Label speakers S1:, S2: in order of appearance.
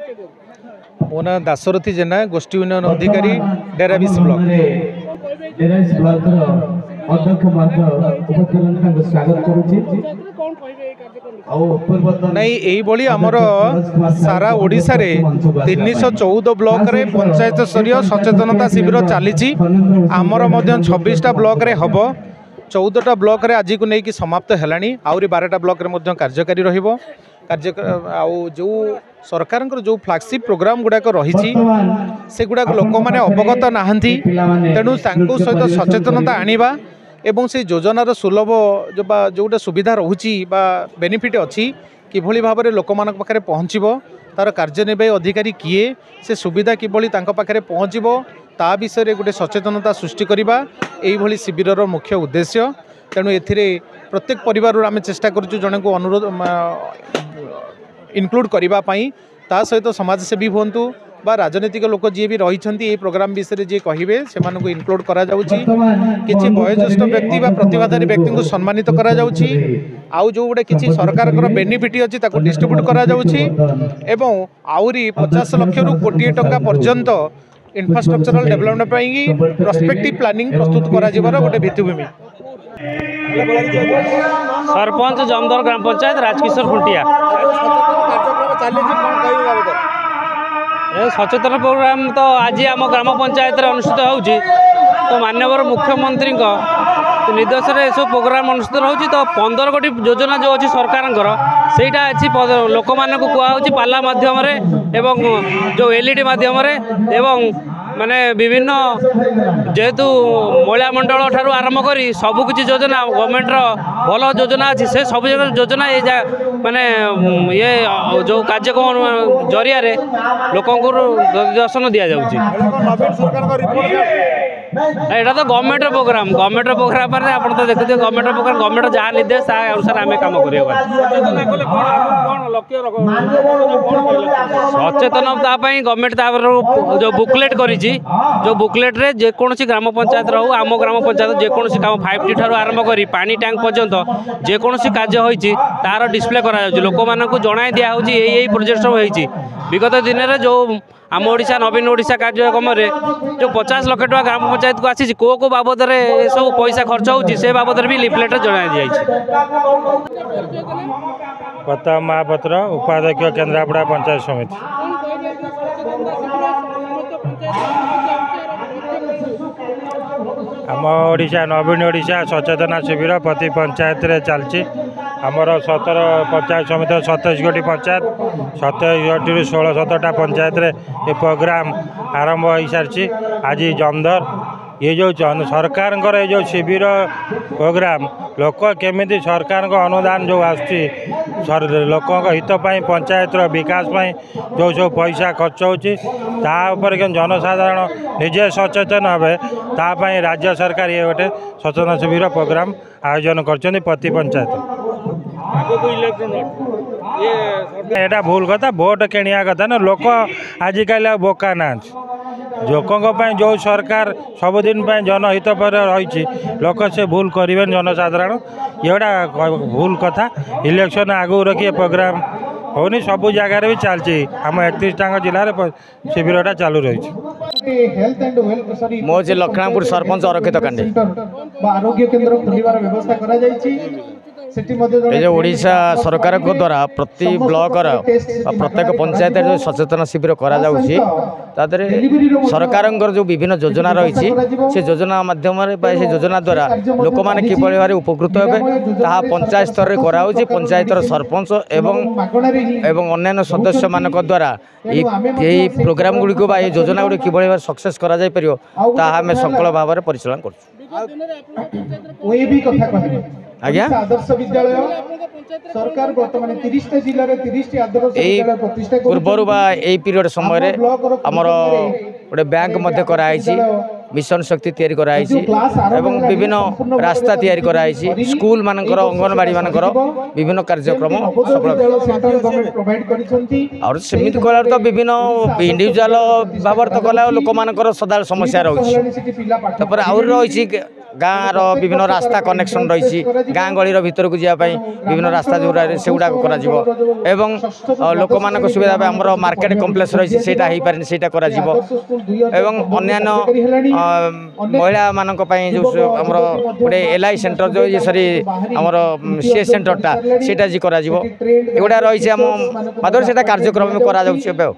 S1: मो ना दासरथी जेना गोष्ठी उन्नयन अधिकारी डेराबिस ब्लॉक नहीं यही आमर सारा ओडिशा रे 314 ब्लॉक रे पंचायत स्तरीय सचेतनता शिविर चली आमर 26टा ब्लॉक रे हब 14टा ब्लॉक रे आज को लेकिन समाप्त है आहरी 12टा ब्लॉक रे कार्यकारी रहिबो कार्य जो सरकार जो फ्लैगशिप प्रोग्राम गुड़ाक रही से गुड़ाक लोक मैंने अवगत नहांती तेणु सहित सचेतनता आनिबा एवं से योजनार सुलभ जोटा सुविधा रोची बेनिफिट अच्छी किभली भाव में लोक मान पाखे पहुँचब तार कार्यनिर्वाही अधिकारी किए से सुविधा किभली पाखे पहुँचब ता विषय गोटे सचेतनता सृष्टि करवा यही शिविर मुख्य उद्देश्य तेणु ए प्रत्येक परिवार आम चेष्टा करूँ जन को अनुरोध इनक्लूड करने ता सहित समाजसेवी हूँ बा राजनीतिक लोक जी भी रही प्रोग्राम विषय जी कहे से इनक्लूड करा किसी वयोज्येष्ठ व्यक्ति बा प्रतिभाधारी व्यक्ति को सम्मानित करा आउ जो गोटे किसी सरकार बेनिफिट अच्छी डिस्ट्रीब्यूट करा एवं आहरी 50 लाख रु कोटी टंका पर्यंत इंफ्रास्ट्रक्चरल डेवलपमेंट प्रोस्पेक्टिव प्लानिंग प्रस्तुत करा गोटे भित्तिभूमि
S2: सरपंच जमदर ग्राम पंचायत राजकिशोर खुंटिया सचेतन प्रोग्राम तो आज आम ग्राम पंचायत अनुष्ठित होउची तो माननीय मुख्यमंत्री निर्देश में सब प्रोग्राम अनुष्ठित होउची तो 15 कोटी योजना जो अच्छी सरकार सेटा अच्छी लोक मान कहूँ पाला मध्यम एवं जो एलईडी मध्यम एवं माने विभिन्न जेहेतु महिला मंडल ठारू आरंभ कर सबकि योजना गवर्नमेंट भल योजना अच्छी से सब योजना ये माने ये जो कार्यक्रम जरिया लोक दर्शन दि जाऊँगी एटा तो गवर्नमेंट प्रोग्राम आप तो देखते गवर्नमेंट प्रोग्राम गवर्नमेंट जहाँ निर्देश अनुसार आम कम कर सचेतनता गवर्नमेंट जो बुकलेट कर जो बुकलेट रे जेकोसी ग्राम पंचायत रहू आम ग्राम पंचायत जेकोसी काम 5T ठारू आरंभ कर पानी टैंक पर्यंत जेकोसी कार्य होती तार डिस्प्ले करा लोक मानक जणाई दिया यही प्रोजेक्ट सब होती विगत दिन में जो आम ओडिशा नवीन ओडिशा कार्यक्रम जो 50 लाख टका ग्राम पंचायत को आसी को बाबद सब पैसा खर्च होती से बाबद भी लिफलेट जणाई दिया
S3: प्रताप महापात्र उपाध्यक्ष केन्द्रापड़ा पंचायत समिति आम ओडिशा नवीन ओडिशा सचेतना शिविर प्रति पंचायत रे चलची आमर 17 पंचायत समिति 27 गोटी पंचायत 27 गोटी 16-17टा पंचायत रे ये प्रोग्राम आरंभ हो सारी आज जमदर ये जो सरकार जो शिविर प्रोग्राम लोक केमिति सरकार का अनुदान जो आसुची लोक हितपाई पंचायत विकास जो सब पैसा खर्च होपर जनसाधारण निजे सचेतन हे तापाई राज्य सरकार ये गोटे सचेतन शिविर प्रोग्राम आयोजन कर प्रति पंचायत एटा भूल कथा भोट किणिया कथा ना लोक आजिकल बोका ना लोकों जो सरकार सबुदिन जनहित पर रही लोक से भूल करें जनसाधारण ये भूल कथा इलेक्शन आगू रखिए प्रोग्राम होनी सबू जगार भी चलती आम 31 जिले शिविरटा चालू रही
S4: मो लखनापुर सरपंच अरक्षित कांडी
S5: आरोग्य केन्द्र खोलिबार व्यवस्था करा जायछि
S4: जो ओडिशा सरकार को द्वारा प्रति ब्लॉक प्रत्येक पंचायत जो सचेतन शिविर करा जाउछि सरकार जो विभिन्न योजना रही से योजना माध्यम से योजना द्वारा लोक मैंने किभली भाव उपकृत हे पंचायत स्तर में कराऊँच पंचायत सरपंच एवं अन्य सदस्य मान द्वारा यही प्रोग्राम गुड़िक योजना गुड़ी किभली भाव सक्सेस करा जाय परियो ताहा हमें संकल्प भाव में परिचालन कर आज्ञा
S5: आदर्श विद्यालय सरकार वर्तमान 30 जिले में 30 आदर्श विद्यालय प्रतिष्ठा
S4: पूर्वर यही पीरियड समय आमर गोटे बैंक मध्य कराई मिशन शक्ति तैयारी कराई एवं विभिन्न रास्ता तैयारी कराई स्कूल मानकर अंगनवाड़ी मानकर विभिन्न कार्यक्रम और सेमिति कला तो विभिन्न इंडिविजुअल भाव तो कला लोक मानकर सदा समस्या रही आउर रही ଗାଁର ବିଭିନ୍ନ ରାସ୍ତା କନେକ୍ସନ୍ ରହିଛି ଗାଁ ଗହଳିର ଭିତରକୁ ଯିବା ପାଇଁ ବିଭିନ୍ନ ରାସ୍ତା ଯେଉଁଗୁଡ଼ା ସେଗୁଡ଼ାକ କରାଯିବ ଏବଂ ଲୋକମାନଙ୍କ ସୁବିଧା ପାଇଁ ଆମର ମାର୍କେଟ କମ୍ପ୍ଲେକ୍ସ ରହିଛି ସେଇଟା ହେଇପାରିନି ସେଇଟା କରାଯିବ ଏବଂ ଅନ୍ୟାନ୍ୟ ମହିଳାମାନଙ୍କ ପାଇଁ ଯେଉଁ ଆମର ଗୋଟେ LI ସେଣ୍ଟର ଯେଉଁ ସରି ଆମର CS ସେଣ୍ଟରଟା ସେଇଟା କରାଯିବ ଏଗୁଡ଼ା ରହିଛି ଆମ ମାଧ୍ୟମରେ ସେଇଟା କାର୍ଯ୍ୟକ୍ରମ କରାଯାଉଛି ଏବେ ଆଉ।